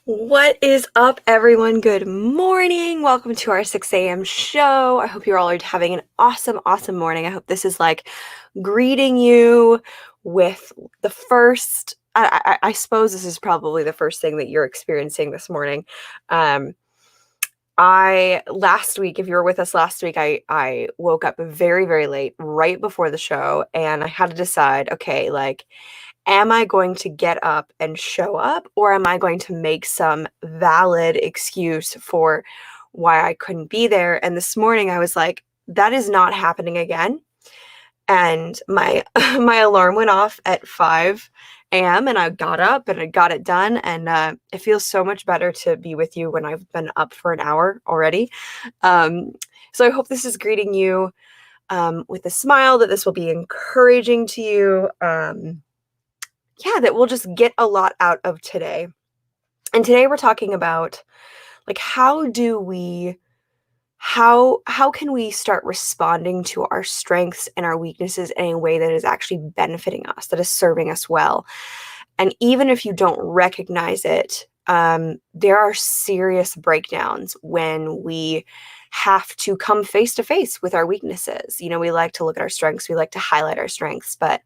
What is up, everyone? Good morning. Welcome to our 6 a.m. show. I hope you're all having an awesome morning. I hope this is like greeting you with the first. I suppose this is probably the first thing that you're experiencing this morning. Um, I last week, if you were with us last week, I woke up very late, right before the show, and I had to decide, okay, like, am I going to get up and show up, or am I going to make some valid excuse for why I couldn't be there? And this morning I was like, that is not happening again. And my my alarm went off at 5 a.m. and I got up and I got it done. And it feels so much better to be with you when I've been up for an hour already. Um, so I hope this is greeting you with a smile, that this will be encouraging to you. That we'll just get a lot out of today. And today we're talking about, like, how can we start responding to our strengths and our weaknesses in a way that is actually benefiting us, that is serving us well. And even if you don't recognize it, there are serious breakdowns when we have to come face to face with our weaknesses. We like to look at our strengths, we like to highlight our strengths, but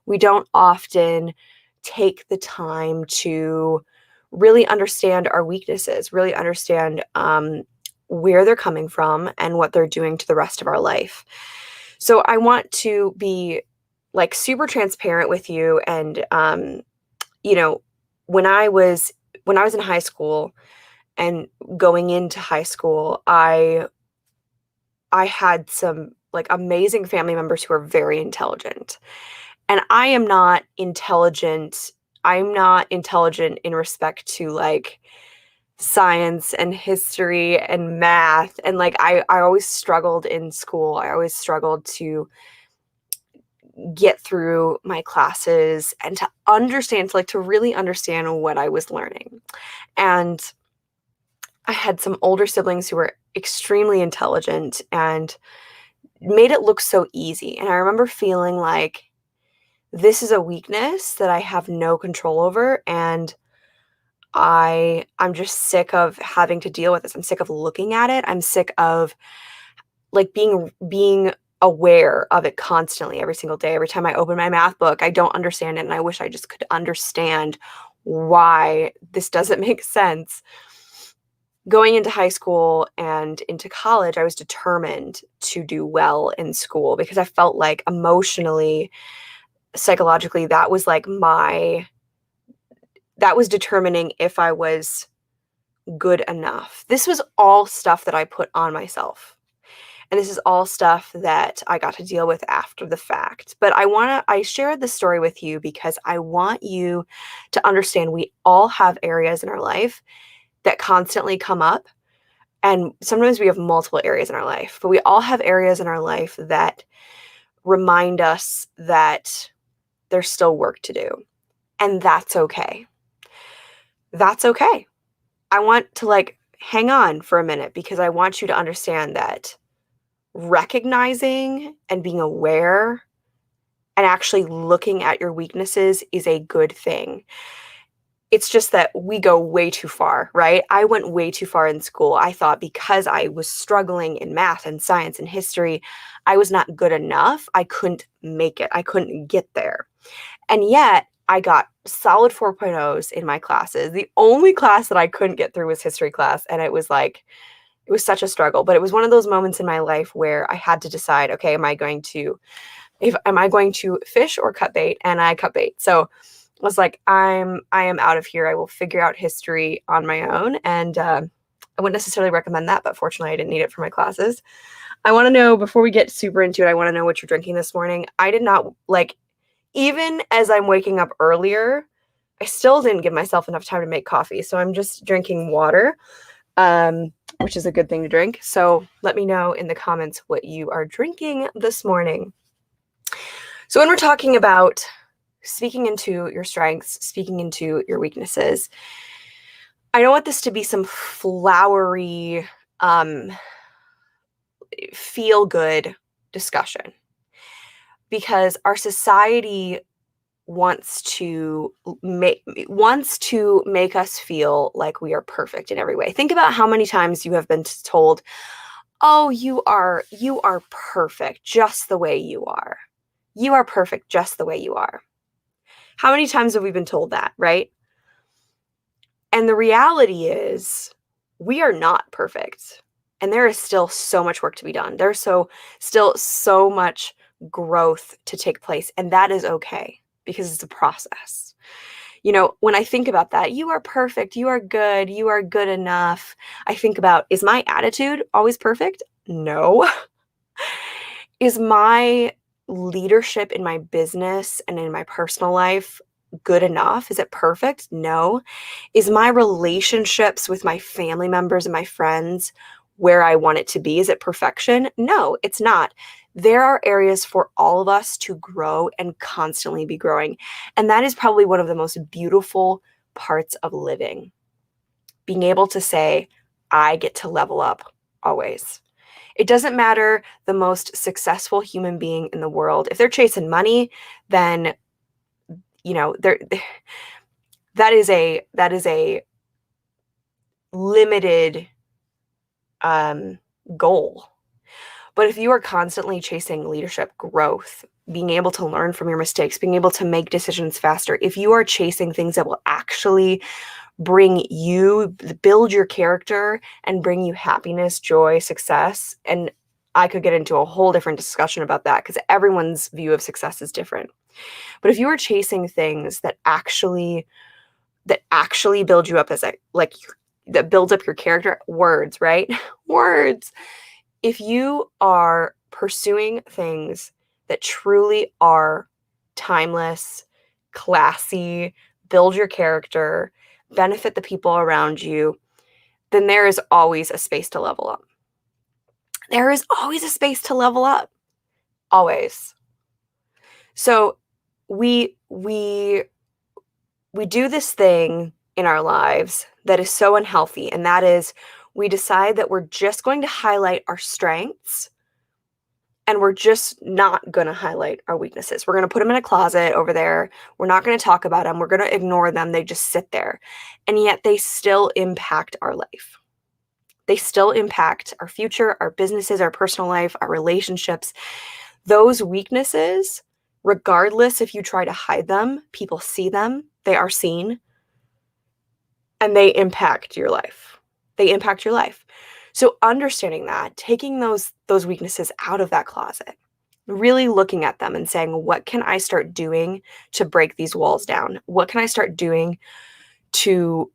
we don't often take the time to really understand our weaknesses, really understand where they're coming from and what they're doing to the rest of our life. So I want to be like super transparent with you. And you know, when I was in high school and going into high school, I had some like amazing family members who are very intelligent. And I am not intelligent. I'm not intelligent in respect to like science and history and math. And like I always struggled in school. I always struggled to get through my classes and to understand, to really understand what I was learning. And I had some older siblings who were extremely intelligent and made it look so easy. And I remember feeling like this is a weakness that I have no control over, and I'm just sick of having to deal with this. I'm sick of looking at it. I'm sick of like being aware of it constantly every single day. Every time I open my math book, I don't understand it, and I wish I just could understand why this doesn't make sense. Going into high school and into college, I was determined to do well in school because I felt like emotionally, psychologically, that was determining if I was good enough. This was all stuff that I put on myself. And this is all stuff that I got to deal with after the fact. But I shared this story with you because I want you to understand we all have areas in our life that constantly come up. And sometimes we have multiple areas in our life, but we all have areas in our life that remind us that there's still work to do. And that's okay. That's okay. I want to like hang on for a minute because I want you to understand that recognizing and being aware and actually looking at your weaknesses is a good thing. It's just that we go way too far, right? I went way too far in school. I thought because I was struggling in math and science and history, I was not good enough. I couldn't make it. I couldn't get there. And yet I got solid 4.0s in my classes. The only class that I couldn't get through was history class. And it was such a struggle, but it was one of those moments in my life where I had to decide, okay, am I going to fish or cut bait? And I cut bait. So I was like, I am out of here. I will figure out history on my own. And I wouldn't necessarily recommend that, but fortunately I didn't need it for my classes. I want to know, before we get super into it, I want to know what you're drinking this morning. I did not even as I'm waking up earlier, I still didn't give myself enough time to make coffee. So I'm just drinking water, which is a good thing to drink. So let me know in the comments what you are drinking this morning. So when we're talking about speaking into your strengths, speaking into your weaknesses, I don't want this to be some flowery, feel good discussion, because our society wants to make us feel like we are perfect in every way. Think about how many times you have been told, "Oh, you are perfect just the way you are. You are perfect just the way you are." How many times have we been told that, right? And the reality is we are not perfect. And there is still so much work to be done. There's still so much growth to take place, and that is okay because it's a process. When I think about that, you are perfect, you are good enough. I think about, is my attitude always perfect? No. Is my leadership in my business and in my personal life good enough? Is it perfect? No. Is my relationships with my family members and my friends where I want it to be? Is it perfection? No, it's not. There are areas for all of us to grow and constantly be growing. And that is probably one of the most beautiful parts of living. Being able to say, I get to level up always. It doesn't matter the most successful human being in the world. If they're chasing money, then they're that is a limited goal. But if you are constantly chasing leadership, growth, being able to learn from your mistakes, being able to make decisions faster, if you are chasing things that will actually build your character and bring you happiness, joy, success, and I could get into a whole different discussion about that because everyone's view of success is different. But if you are chasing things that actually build you up that builds up your character, words, right? Words. If you are pursuing things that truly are timeless, classy, build your character, benefit the people around you, then there is always a space to level up. There is always a space to level up. Always. So we do this thing in our lives that is so unhealthy, and that is we decide that we're just going to highlight our strengths and we're just not going to highlight our weaknesses. We're going to put them in a closet over there. We're not going to talk about them. We're going to ignore them. They just sit there. And yet they still impact our life. They still impact our future, our businesses, our personal life, our relationships. Those weaknesses, regardless if you try to hide them, people see them, they are seen, and they impact your life. They impact your life. So understanding that, taking those weaknesses out of that closet, really looking at them and saying, what can I start doing to break these walls down? What can I start doing to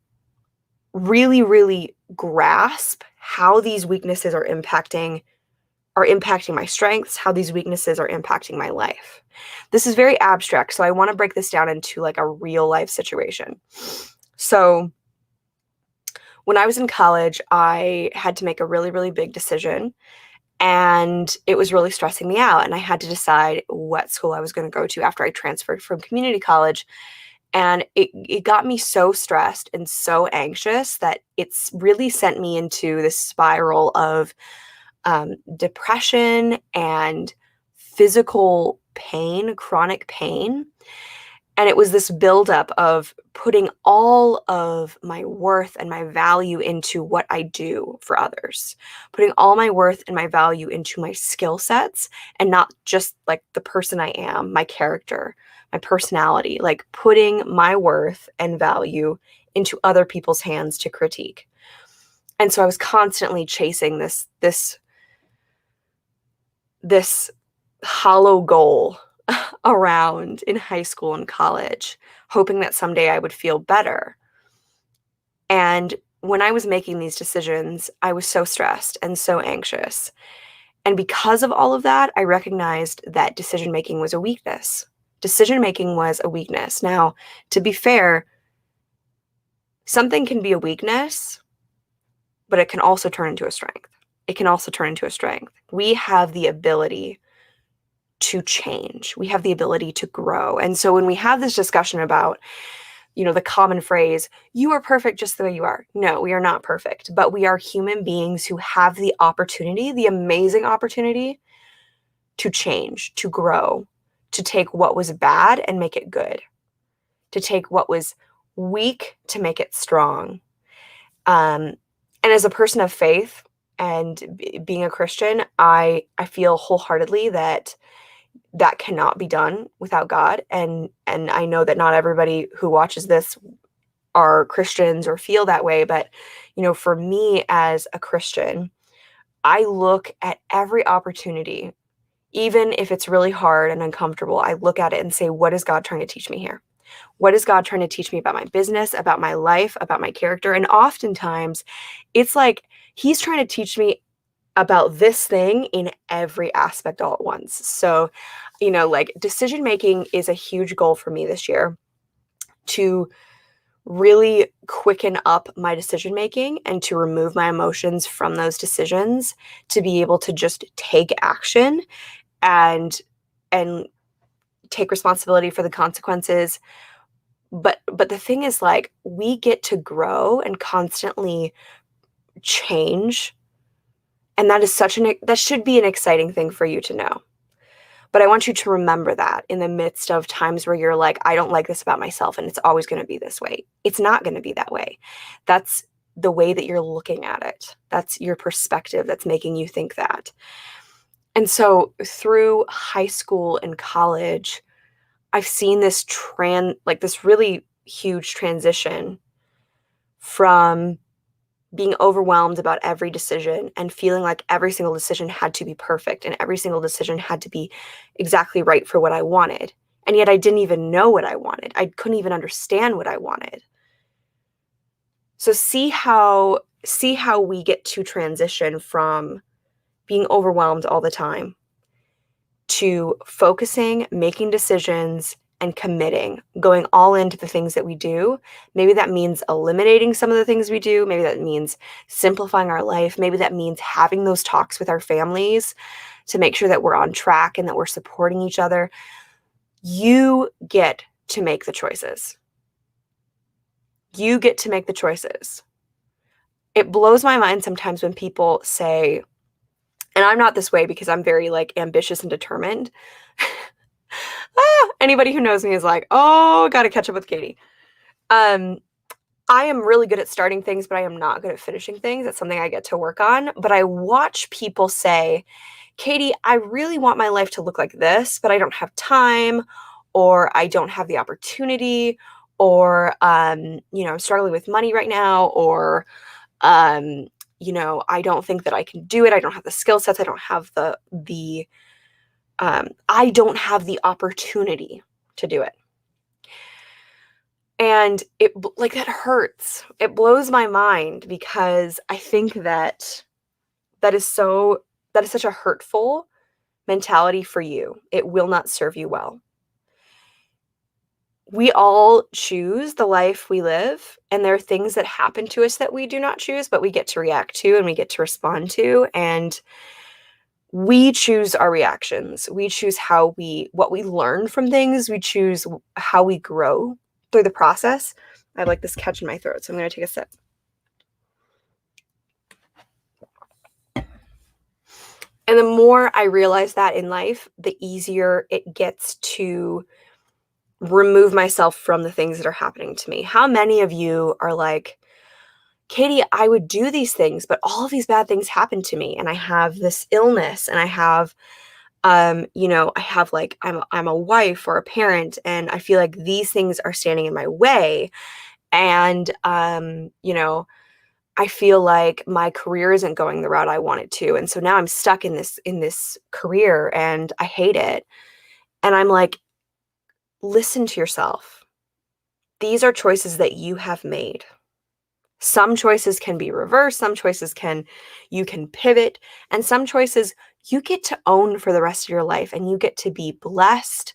really, really grasp how these weaknesses are impacting my strengths, how these weaknesses are impacting my life? This is very abstract, so I want to break this down into like a real life situation. So when I was in college, I had to make a really, really big decision, and it was really stressing me out. And I had to decide what school I was going to go to after I transferred from community college. And it got me so stressed and so anxious that it's really sent me into this spiral of depression and physical pain, chronic pain. And it was this buildup of putting all of my worth and my value into what I do for others, putting all my worth and my value into my skill sets and not just like the person I am, my character, my personality, like putting my worth and value into other people's hands to critique. And so I was constantly chasing this hollow goal around in high school and college, hoping that someday I would feel better. And when I was making these decisions, I was so stressed and so anxious. And because of all of that, I recognized that decision-making was a weakness. Decision-making was a weakness. Now, to be fair, something can be a weakness, but it can also turn into a strength. It can also turn into a strength. We have the ability to change. We have the ability to grow. And so when we have this discussion about, the common phrase, you are perfect just the way you are. No, we are not perfect, but we are human beings who have the opportunity, the amazing opportunity to change, to grow, to take what was bad and make it good, to take what was weak to make it strong. Um, and as a person of faith and being a Christian, I feel wholeheartedly that that cannot be done without God. And I know that not everybody who watches this are Christians or feel that way, but for me as a Christian, I look at every opportunity, even if it's really hard and uncomfortable. I look at it and say, what is God trying to teach me here? What is God trying to teach me about my business, about my life, about my character? And oftentimes it's like he's trying to teach me about this thing in every aspect all at once. So, like decision making is a huge goal for me this year, to really quicken up my decision making and to remove my emotions from those decisions, to be able to just take action and and take responsibility for the consequences. But the thing is, like, we get to grow and constantly change, and that should be an exciting thing for you to know. But I want you to remember that in the midst of times where you're like, I don't like this about myself and it's always going to be this way. It's not going to be that way. That's the way that you're looking at it. That's your perspective that's making you think that. And so through high school and college, I've seen this this really huge transition from being overwhelmed about every decision and feeling like every single decision had to be perfect and every single decision had to be exactly right for what I wanted. And yet I didn't even know what I wanted. I couldn't even understand what I wanted. So see how we get to transition from being overwhelmed all the time to focusing, making decisions, and committing, going all into the things that we do. Maybe that means eliminating some of the things we do. Maybe that means simplifying our life. Maybe that means having those talks with our families to make sure that we're on track and that we're supporting each other. You get to make the choices. You get to make the choices. It blows my mind sometimes when people say, and I'm not this way because I'm very ambitious and determined. Anybody who knows me is like, oh, gotta catch up with Katie. I am really good at starting things, but I am not good at finishing things. That's something I get to work on. But I watch people say, Katie, I really want my life to look like this, but I don't have time, or I don't have the opportunity, or I'm struggling with money right now, or I don't think that I can do it. I don't have the skill sets. I don't have I don't have the opportunity to do it. And that hurts. It blows my mind because I think that is such a hurtful mentality for you. It will not serve you well. We all choose the life we live, and there are things that happen to us that we do not choose, but we get to react to and we get to respond to, and we choose our reactions. We choose what we learn from things. We choose how we grow through the process. I have this catch in my throat, so I'm going to take a sip. And the more I realize that in life, the easier it gets to remove myself from the things that are happening to me. How many of you are like, Katie, I would do these things, but all of these bad things happen to me, and I have this illness, and I have I'm a wife or a parent, and I feel like these things are standing in my way, and I feel like my career isn't going the route I want it to, and so now I'm stuck in this career and I hate it. And I'm like, listen to yourself. These are choices that you have made. Some choices can be reversed, some choices you can pivot, and some choices you get to own for the rest of your life, and you get to be blessed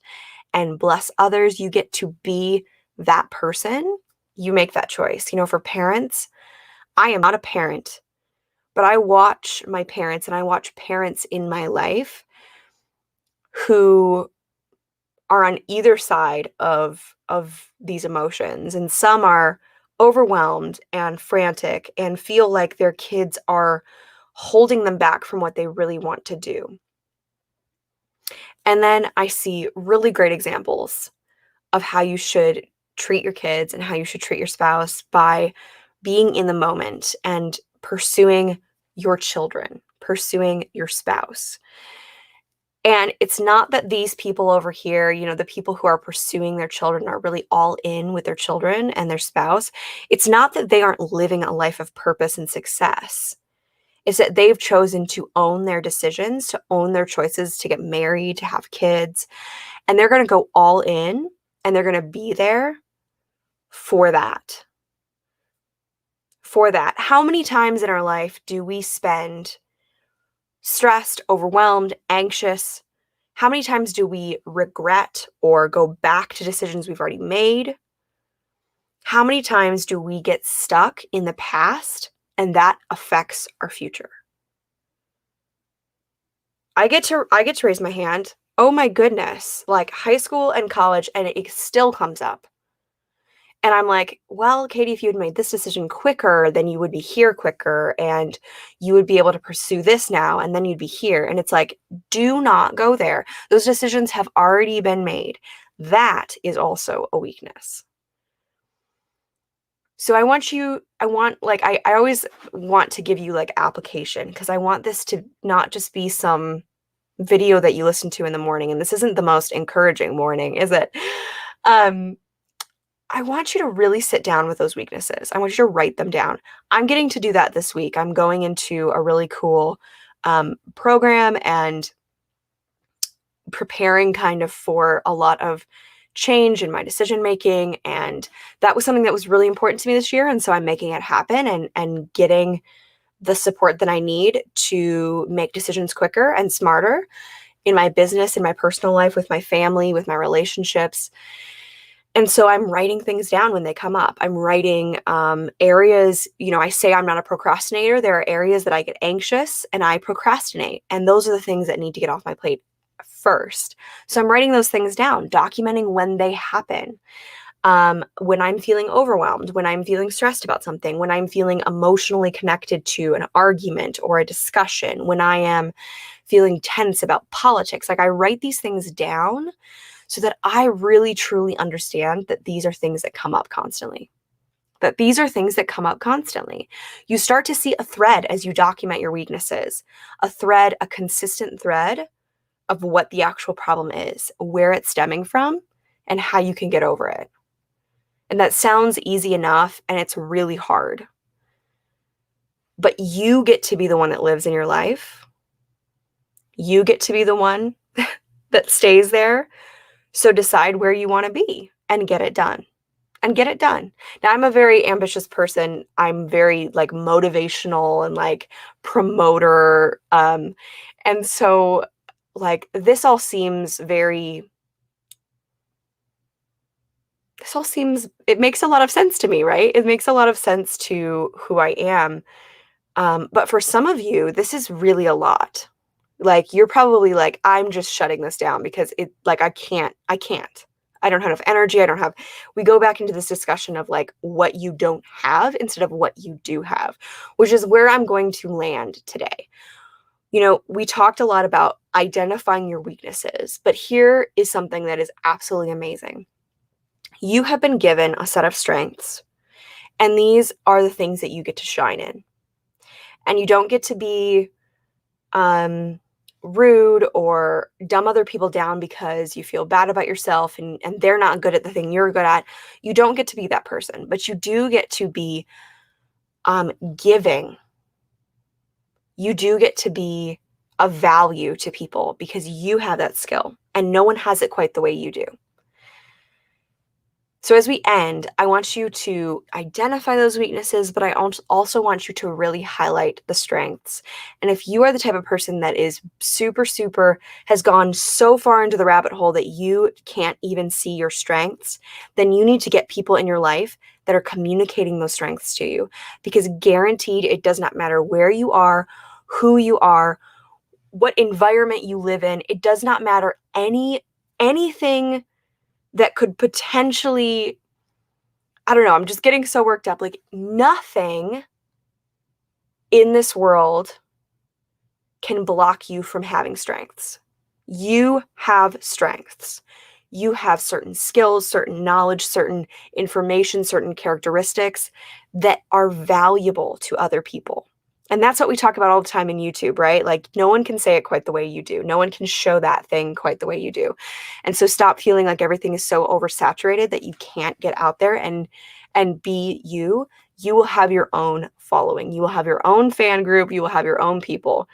and bless others. You get to be that person. You make that choice. For parents, I am not a parent, but I watch my parents, and I watch parents in my life who are on either side of these emotions, and some are overwhelmed and frantic and feel like their kids are holding them back from what they really want to do. And then I see really great examples of how you should treat your kids and how you should treat your spouse by being in the moment and pursuing your children, pursuing your spouse. And it's not that these people over here, the people who are pursuing their children are really all in with their children and their spouse. It's not that they aren't living a life of purpose and success. It's that they've chosen to own their decisions, to own their choices, to get married, to have kids, and they're going to go all in and they're going to be there for that. For that. How many times in our life do we spend stressed, overwhelmed, anxious? How many times do we regret or go back to decisions we've already made? How many times do we get stuck in the past and that affects our future? I get to raise my hand. Oh my goodness, like high school and college, and it still comes up. And I'm like, well, Katie, if you had made this decision quicker, then you would be here quicker and you would be able to pursue this now, and then you'd be here. And it's like, do not go there. Those decisions have already been made. That is also a weakness. So I always want to give you like application, because I want this to not just be some video that you listen to in the morning. And this isn't the most encouraging morning, is it? I want you to really sit down with those weaknesses. I want you to write them down. I'm getting to do that this week. I'm going into a really cool program and preparing kind of for a lot of change in my decision making. And that was something that was really important to me this year. And so I'm making it happen and getting the support that I need to make decisions quicker and smarter in my business, in my personal life, with my family, with my relationships. And so I'm writing things down when they come up. I'm writing areas, I say I'm not a procrastinator. There are areas that I get anxious and I procrastinate. And those are the things that need to get off my plate first. So I'm writing those things down, documenting when they happen. When I'm feeling overwhelmed, when I'm feeling stressed about something, when I'm feeling emotionally connected to an argument or a discussion, when I am feeling tense about politics, like I write these things down so that I really truly understand that these are things that come up constantly. You start to see a thread as you document your weaknesses, a consistent thread of what the actual problem is, where it's stemming from, and how you can get over it. And that sounds easy enough, and it's really hard. But you get to be the one that lives in your life. You get to be the one that stays there. So decide where you want to be and get it done. Now, I'm a very ambitious person. I'm very like motivational and like promoter. And so like this all seems, it makes a lot of sense to me, right? It makes a lot of sense to who I am. But for some of you, this is really a lot. Like, you're probably like, I'm just shutting this down because I can't. I don't have enough energy. We go back into this discussion of like what you don't have instead of what you do have, which is where I'm going to land today. We talked a lot about identifying your weaknesses, but here is something that is absolutely amazing. You have been given a set of strengths, and these are the things that you get to shine in. And you don't get to be rude or dumb other people down because you feel bad about yourself and they're not good at the thing you're good at. You don't get to be that person, but you do get to be giving. You do get to be of value to people because you have that skill and no one has it quite the way you do. So as we end, I want you to identify those weaknesses, but I also want you to really highlight the strengths. And if you are the type of person that is super, has gone so far into the rabbit hole that you can't even see your strengths, then you need to get people in your life that are communicating those strengths to you. Because guaranteed, it does not matter where you are, who you are, what environment you live in. It does not matter anything that could potentially, I don't know, I'm just getting so worked up. Like, nothing in this world can block you from having strengths. You have strengths. You have certain skills, certain knowledge, certain information, certain characteristics that are valuable to other people. And that's what we talk about all the time in YouTube, right? Like, no one can say it quite the way you do. No one can show that thing quite the way you do. And so stop feeling like everything is so oversaturated that you can't get out there and be you. You will have your own following. You will have your own fan group. You will have your own people.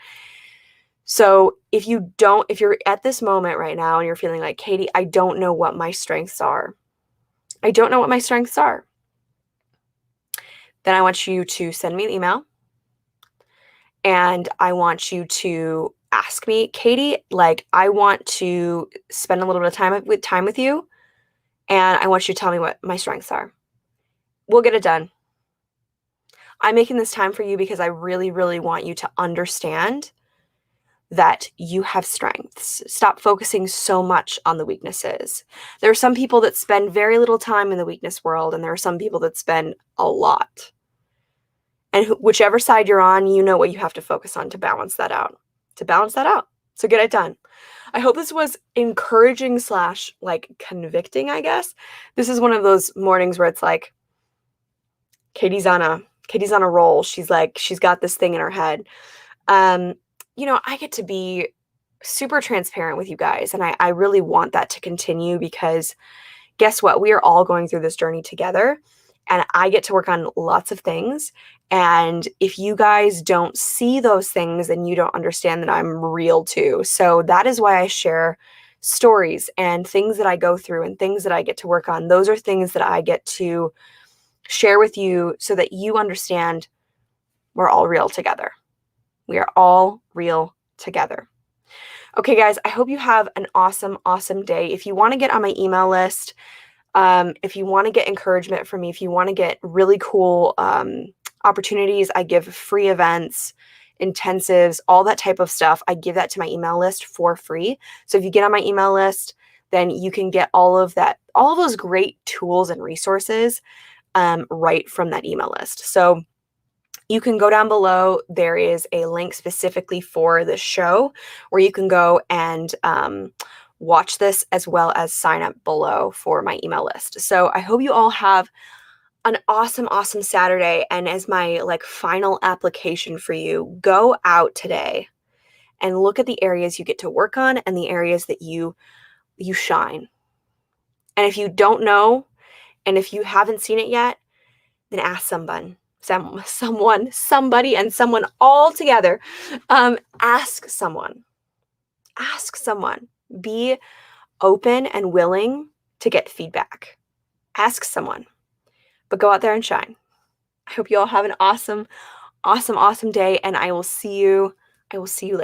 So if you're at this moment right now and you're feeling like, Katie, I don't know what my strengths are. I don't know what my strengths are. Then I want you to send me an email and I want you to ask me, Katie, like, I want to spend a little bit of time with you, and I want you to tell me what my strengths are. We'll get it done. I'm making this time for you because I really, really want you to understand that you have strengths. Stop focusing so much on the weaknesses. There are some people that spend very little time in the weakness world, and there are some people that spend a lot. And whichever side you're on, you know what you have to focus on to balance that out. So get it done. I hope this was encouraging / like convicting, I guess. This is one of those mornings where it's like, Katie's on a roll. She's got this thing in her head. I get to be super transparent with you guys, and I really want that to continue because guess what? We are all going through this journey together, and I get to work on lots of things. And if you guys don't see those things, then you don't understand that I'm real too. So that is why I share stories and things that I go through and things that I get to work on. Those are things that I get to share with you so that you understand we're all real together. We are all real together. Okay, guys, I hope you have an awesome, awesome day. If you want to get on my email list, if you want to get encouragement from me, if you want to get really cool opportunities, I give free events, intensives, all that type of stuff. I give that to my email list for free. So if you get on my email list, then you can get all of those great tools and resources right from that email list. So you can go down below. There is a link specifically for the show where you can go and watch this as well as sign up below for my email list. So I hope you all have an awesome, awesome Saturday. And as my final application for you, go out today and look at the areas you get to work on and the areas that you shine. And if you don't know, and if you haven't seen it yet, then ask somebody, and someone all together. Ask someone. Be open and willing to get feedback. Ask someone, but go out there and shine. I hope you all have an awesome, awesome, awesome day, and I will see you later.